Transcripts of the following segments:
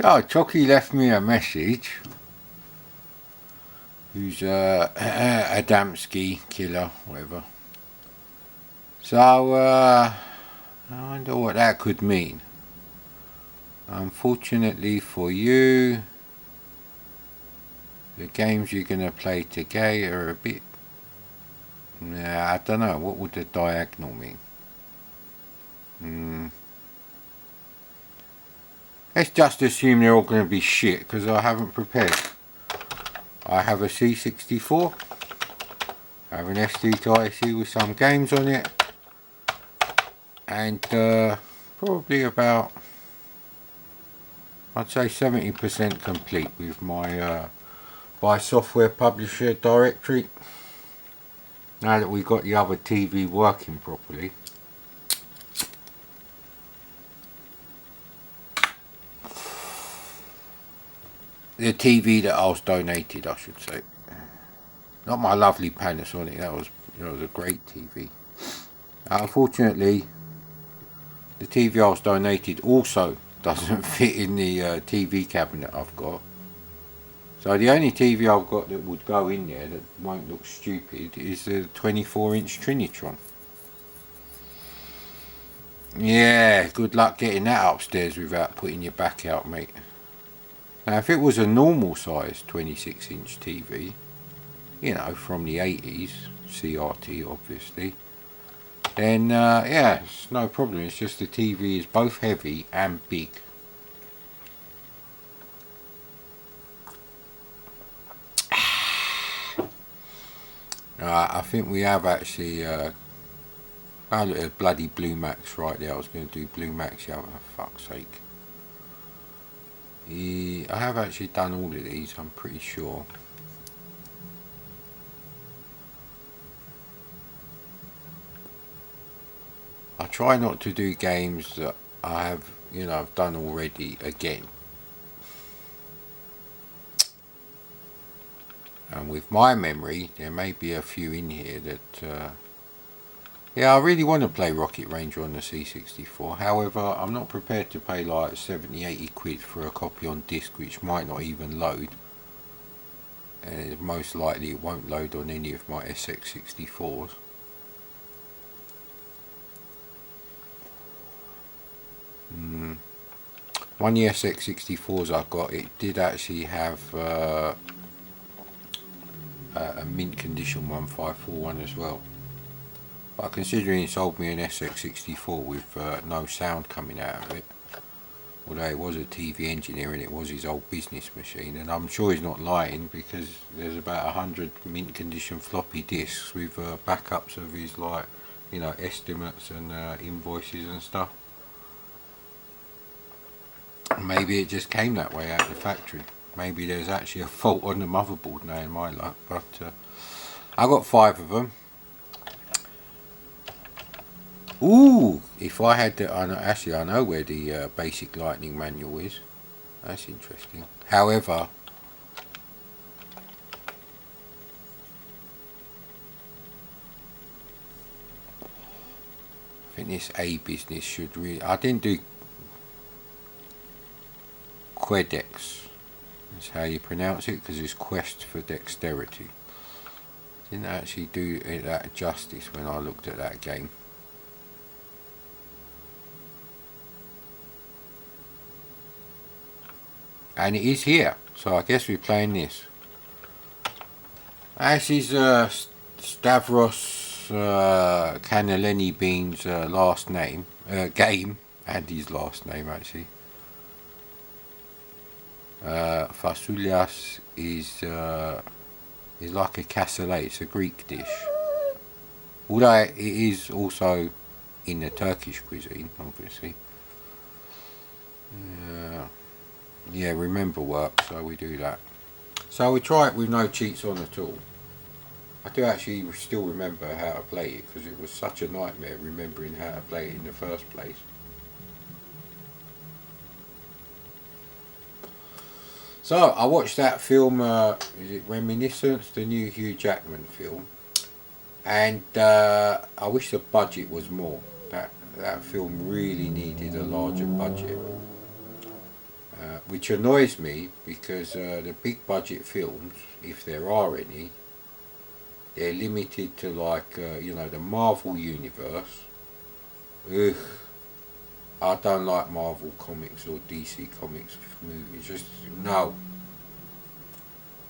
So Chucky left me a message. Who's Adamski killer, whatever. So I wonder what that could mean. Unfortunately for you, the games you're gonna play today are a bit. I don't know. What would the diagonal mean? Let's just assume they're all going to be shit because I haven't prepared. I have a C64. I have an SD to IC with some games on it. And probably about, I'd say 70% complete with my by software publisher directory. Now that we've got the other TV working properly. The TV that I was donated, I should say. Not my lovely Panasonic, that was a great TV. Unfortunately, the TV I was donated also doesn't fit in the TV cabinet I've got. So the only TV I've got that would go in there that won't look stupid is the 24-inch Trinitron. Yeah, good luck getting that upstairs without putting your back out, mate. Now, if it was a normal size 26-inch TV, from the 80s, CRT obviously, then yeah, it's no problem. It's just the TV is both heavy and big. I think we have actually. Oh, look at bloody Blue Max right there. I was going to do Blue Max, yeah, for fuck's sake. I have actually done all of these, I'm pretty sure. I try not to do games that I have, I've done already again. And with my memory, there may be a few in here that, yeah, I really want to play Rocket Ranger on the C64. However, I'm not prepared to pay like 70, 80 quid for a copy on disc, which might not even load. And most likely it won't load on any of my SX64s. One of the SX64s I got, it did actually have a mint condition 1541 as well. But considering he sold me an SX64 with no sound coming out of it, although it was a TV engineer and it was his old business machine, and I'm sure he's not lying because there's about 100 mint condition floppy disks with backups of his estimates and invoices and stuff. Maybe it just came that way out of the factory. Maybe there's actually a fault on the motherboard now in my luck, but I got 5 of them. Ooh, if I had the, I know where the basic lightning manual is. That's interesting. However, I think this A business should really, I didn't do Que-Dex. That's how you pronounce it, because it's quest for dexterity. Didn't actually do it that justice when I looked at that game. And it is here, so I guess we're playing this. This is Stavros Cannellini Bean's last name, game, and his last name actually. Fasoulias is like a cassoulet, it's a Greek dish. Although it is also in the Turkish cuisine, obviously. Yeah, remember work, so we do that. So we try it with no cheats on at all. I do actually still remember how to play it because it was such a nightmare remembering how to play it in the first place. So I watched that film, is it Reminiscence, the new Hugh Jackman film, and I wish the budget was more. That film really needed a larger budget. which annoys me because the big budget films, if there are any, they're limited to like the Marvel universe. Ugh, I don't like Marvel comics or DC comics movies. Just no,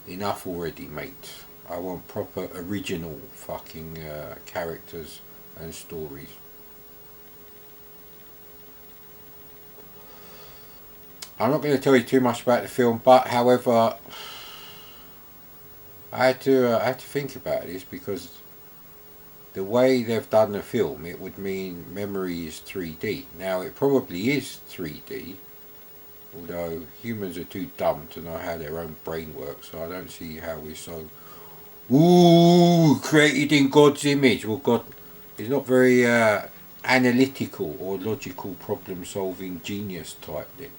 enough already, mate. I want proper original fucking characters and stories. I'm not going to tell you too much about the film, but however, I had to think about this because the way they've done the film, it would mean memory is 3D. Now it probably is 3D, although humans are too dumb to know how their own brain works, so I don't see how we're so created in God's image. Well, God is not very analytical or logical problem-solving genius type then.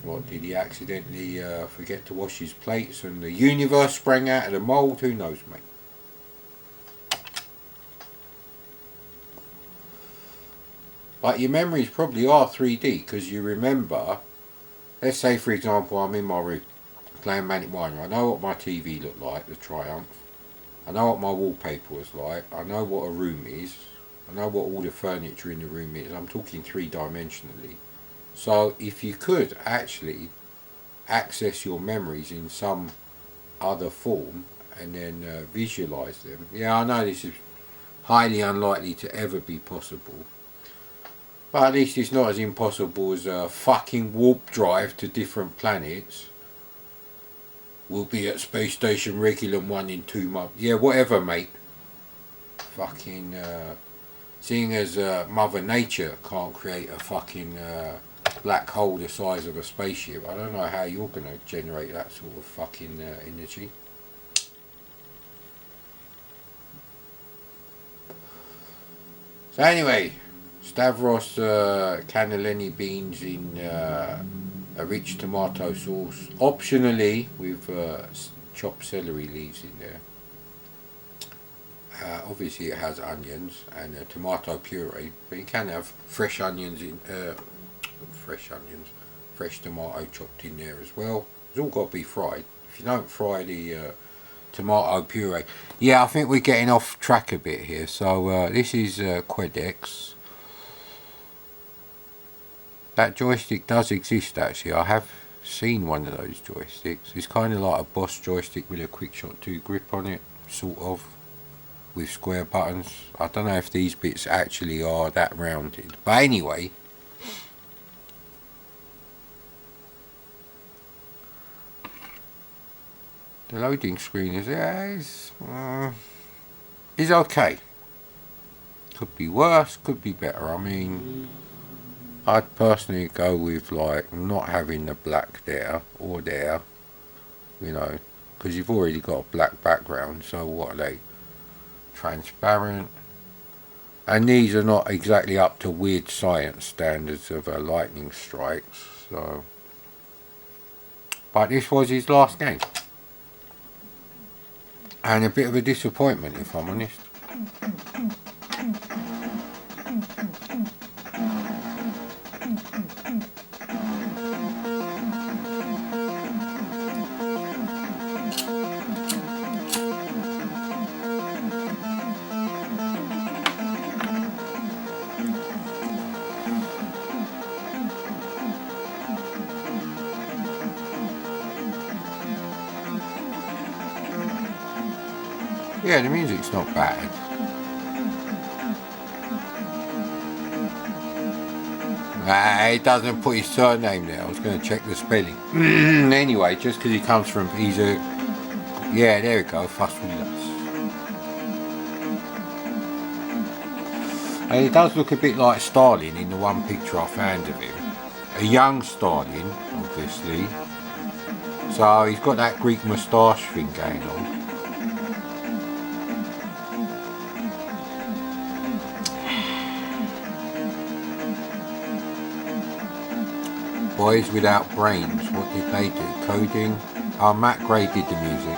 What, did he accidentally forget to wash his plates and the universe sprang out of the mould? Who knows, mate? But your memories probably are 3D because you remember, let's say for example I'm in my room playing Manic Miner. I know what my TV looked like, the Triumph. I know what my wallpaper was like. I know what a room is. I know what all the furniture in the room is. I'm talking three-dimensionally. So if you could actually access your memories in some other form and then visualize them. Yeah, I know this is highly unlikely to ever be possible. But at least it's not as impossible as a fucking warp drive to different planets. We'll be at Space Station Regulum 1 in 2 months. Yeah, whatever, mate. Fucking, seeing as Mother Nature can't create a fucking black hole the size of a spaceship, I don't know how you're going to generate that sort of fucking energy. So anyway, Stavros cannellini beans in a rich tomato sauce, optionally with chopped celery leaves in there. Obviously it has onions and tomato puree, but you can have fresh onions in fresh tomato chopped in there as well. It's all got to be fried. If you don't fry the tomato puree, yeah, I think we're getting off track a bit here. So this is Que-Dex. That joystick does exist actually. I have seen one of those joysticks. It's kind of like a Boss joystick with a Quickshot 2 grip on it, sort of, with square buttons. I don't know if these bits actually are that rounded, but anyway. The loading screen is okay. Could be worse, could be better. I mean, I'd personally go with like not having the black there or there, because you've already got a black background. So what are they? Transparent. And these are not exactly up to weird science standards of lightning strikes. So, but this was his last game. And a bit of a disappointment, if I'm honest. Yeah, the music's not bad. It doesn't put his surname there. I was going to check the spelling. Anyway, just because he comes from, yeah, there we go, Fusswillas. And he does look a bit like Stalin in the one picture I found of him. A young Stalin, obviously. So he's got that Greek moustache thing going on. Boys Without Brains, what did they do? Coding? Oh, Matt Gray did the music.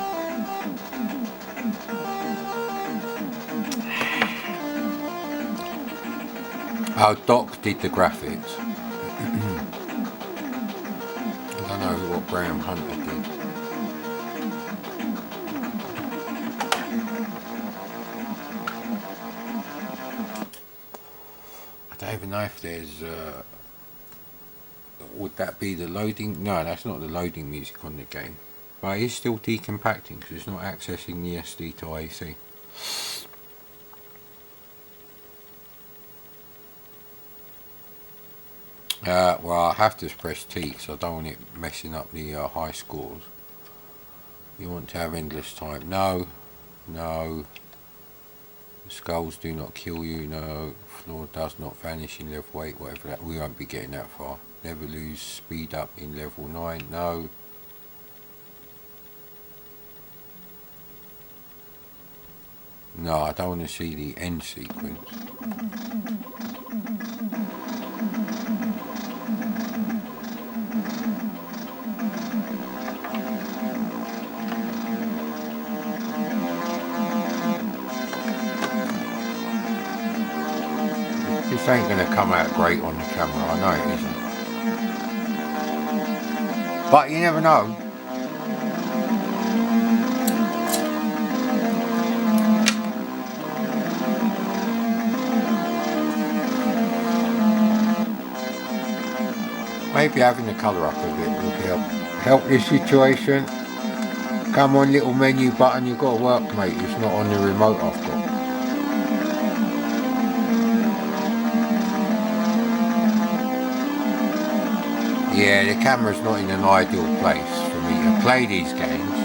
Oh, Doc did the graphics. Graham Hunter did. I don't even know if there's would that be the loading? No, that's not the loading music on the game, but it is still decompacting because it's not accessing the SD to IEC. Well, I have to press T because I don't want it messing up the high scores. You want to have endless time? No, no. Skulls do not kill you. No. Floor does not vanish in level 8. Whatever that. We won't be getting that far. Never lose speed up in level 9. No. No, I don't want to see the end sequence. This ain't going to come out great on the camera, I know it isn't. But you never know. Maybe having the colour up a bit will help this situation. Come on, little menu button, you've got to work, mate. It's not on the remote I've got. Yeah, the camera's not in an ideal place for me to play these games.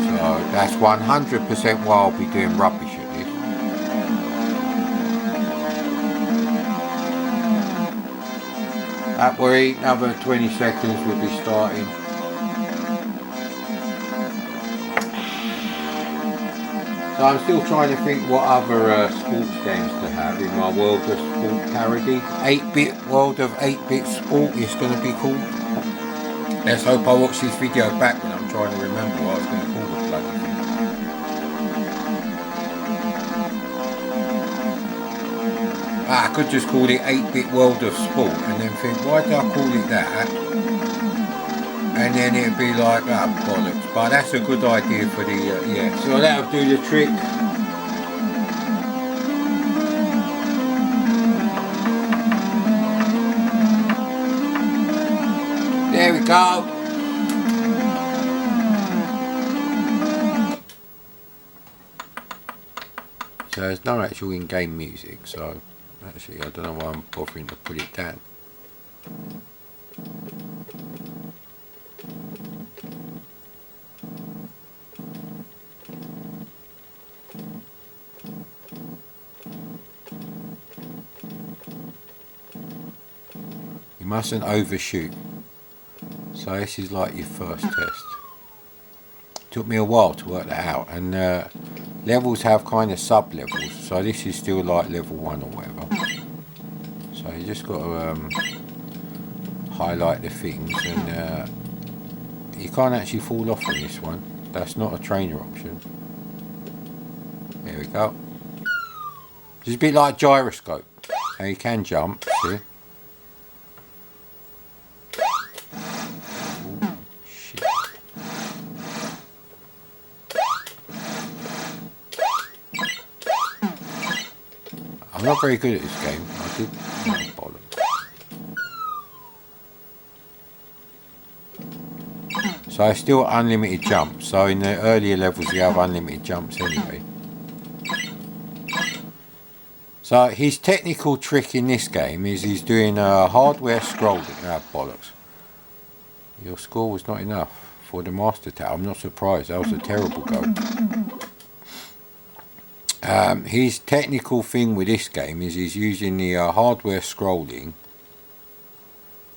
So that's 100% why I'll be doing rubbish at this. Don't worry, another 20 seconds we'll be starting. So I'm still trying to think what other sports games to have in my World of Sport parody. 8-bit World of 8-bit Sport is going to be called. Let's hope I watch this video back when I'm trying to remember what I was going to call the bloody thing. I could just call it 8-bit World of Sport and then think, why did I call it that? And then it'd be like, ah, bollocks. But that's a good idea for the, yeah. So that'll do the trick. There we go. So there's no actual in-game music, so actually I don't know why I'm bothering to put it down. You mustn't overshoot. So this is like your first test. Took me a while to work that out, and levels have kind of sub-levels, so this is still like level 1 or whatever. So you just got to highlight the things, and you can't actually fall off on this one. That's not a trainer option. There we go. It's a bit like gyroscope. Now you can jump, see? I'm not very good at this game. I did bollocks. So I still unlimited jumps. So in the earlier levels you have unlimited jumps anyway. So his technical trick in this game is he's doing hardware scrolling. Ah, bollocks. Your score was not enough for the master tower. I'm not surprised. That was a terrible go. His technical thing with this game is he's using the hardware scrolling,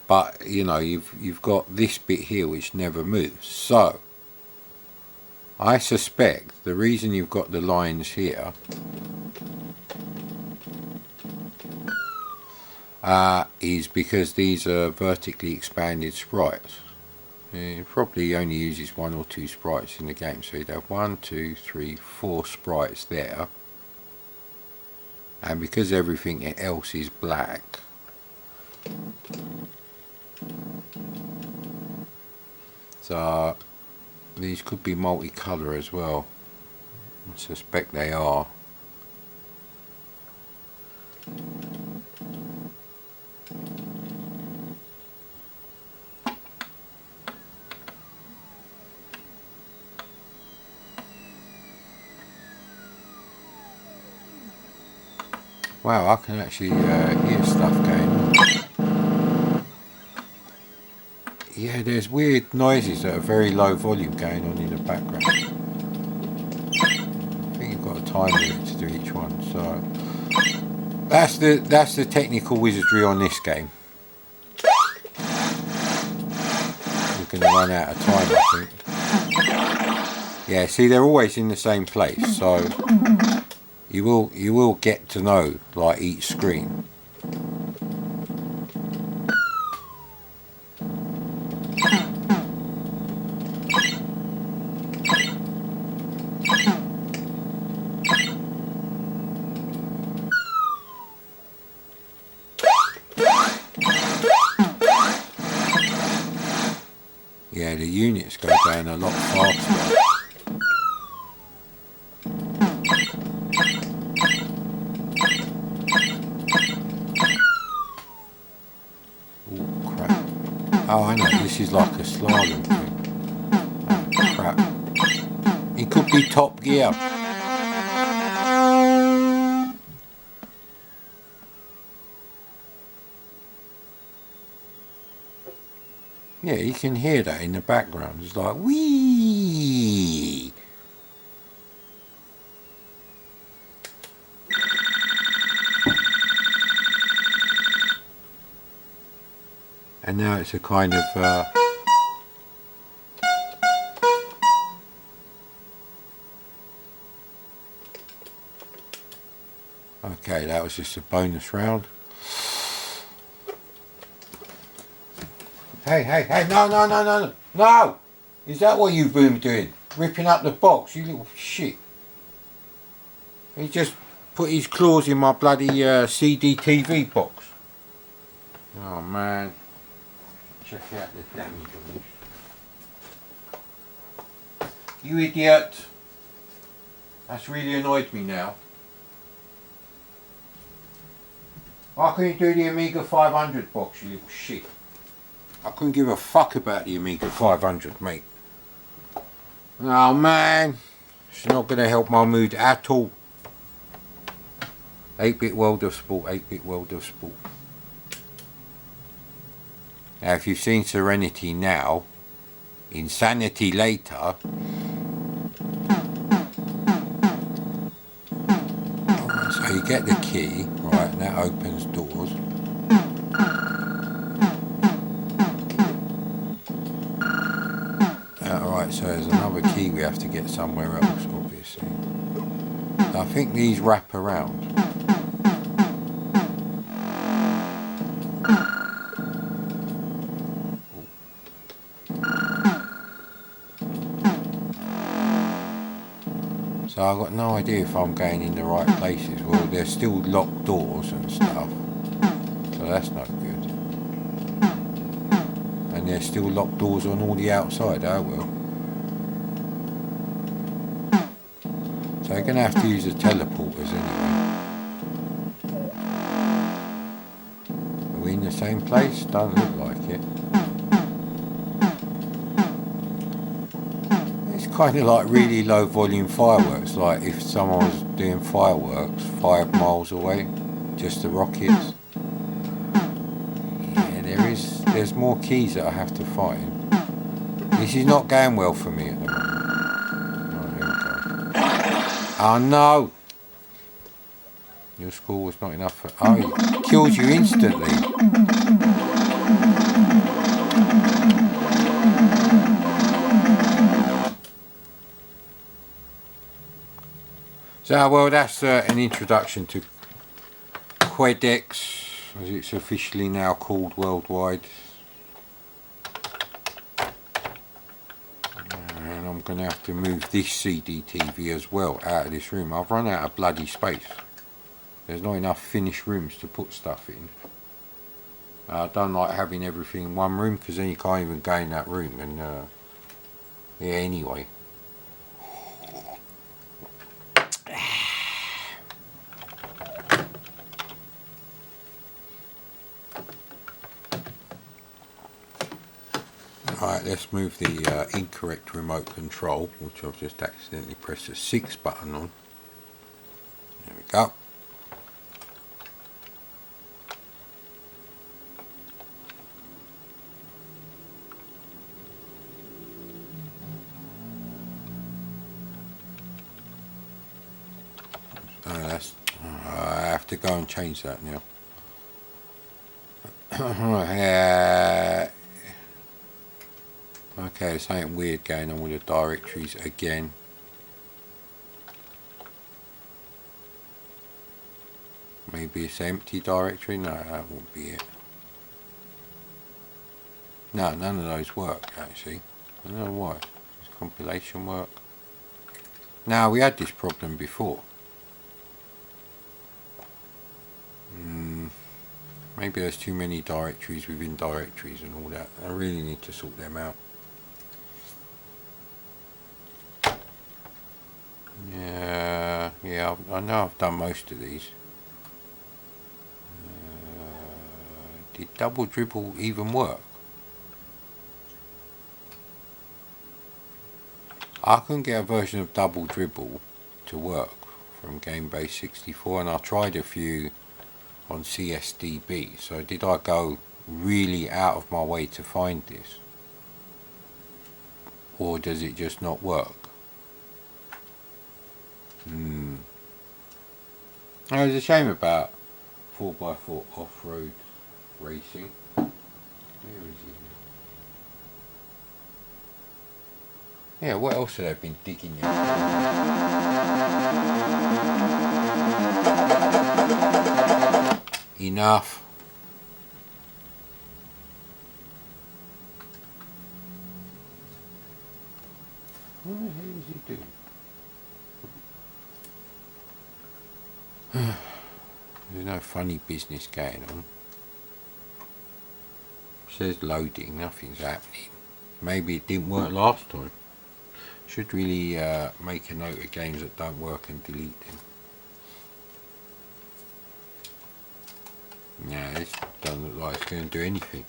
but you know you've got this bit here which never moves. So I suspect the reason you've got the lines here is because these are vertically expanded sprites. It probably only uses 1 or 2 sprites in the game, so you'd have 1, 2, 3, 4 sprites there, and because everything else is black, So these could be multicolour as well. I suspect they are. Wow, I can actually hear stuff going on. Yeah, there's weird noises at a very low volume going on in the background. I think you've got a time limit to do each one, so that's the technical wizardry on this game. We're going to run out of time, I think. Yeah, see, they're always in the same place, so you will get to know like each screen. Yeah, the units go down a lot faster. Oh crap. Oh, I know, this is like a slalom thing. Oh crap. It could be Top Gear. Yeah, you can hear that in the background. It's like, wee. And now it's a kind of okay, that was just a bonus round. Hey, no! Is that what you've been doing? Ripping up the box, you little shit. He just put his claws in my bloody CDTV box. Oh man. Check out the damage on this. You idiot! That's really annoyed me now. Why couldn't you do the Amiga 500 box, you little shit? I couldn't give a fuck about the Amiga 500, mate. Oh man, it's not going to help my mood at all. 8-bit World of Sport, 8-bit World of Sport. Now if you've seen Serenity now, Insanity later. So you get the key, right, and that opens doors. Alright, so there's another key we have to get somewhere else, obviously. I think these wrap around. So I've got no idea if I'm going in the right places. Well, there's still locked doors and stuff, so that's not good. And there's still locked doors on all the outside, oh well. So you're going to have to use the teleporters anyway. Are we in the same place? Don't look like it. Kind of like really low volume fireworks, like if someone was doing fireworks 5 miles away, just the rockets. Yeah, there's more keys that I have to find. This is not going well for me at the moment. Oh, here we go. Oh no! Your score was not enough for... Oh, it kills you instantly. So, well, that's an introduction to Que-Dex, as it's officially now called worldwide. And I'm going to have to move this CDTV as well out of this room. I've run out of bloody space. There's not enough finished rooms to put stuff in. I don't like having everything in one room, because then you can't even go in that room and Yeah, anyway. Alright, let's move the incorrect remote control, which I've just accidentally pressed the 6 button on. There we go. I have to go and change that now. Okay, there's something weird going on with the directories again. Maybe it's empty directory? No, that won't be it. No, none of those work actually. I don't know why. Does compilation work? Now, we had this problem before. Maybe there's too many directories within directories and all that. I really need to sort them out. Yeah, I know I've done most of these. Did double dribble even work? I couldn't get a version of double dribble to work from GameBase 64, and I tried a few on CSDB. So did I go really out of my way to find this, or does it just not work? It was a shame about 4x4 off-road racing. Where is he? Yeah, what else have they been digging in? Enough. What the hell is he doing? There's no funny business going on. It says loading, nothing's happening. Maybe it didn't work last time. Should really make a note of games that don't work and delete them. Nah, this doesn't look like it's going to do anything.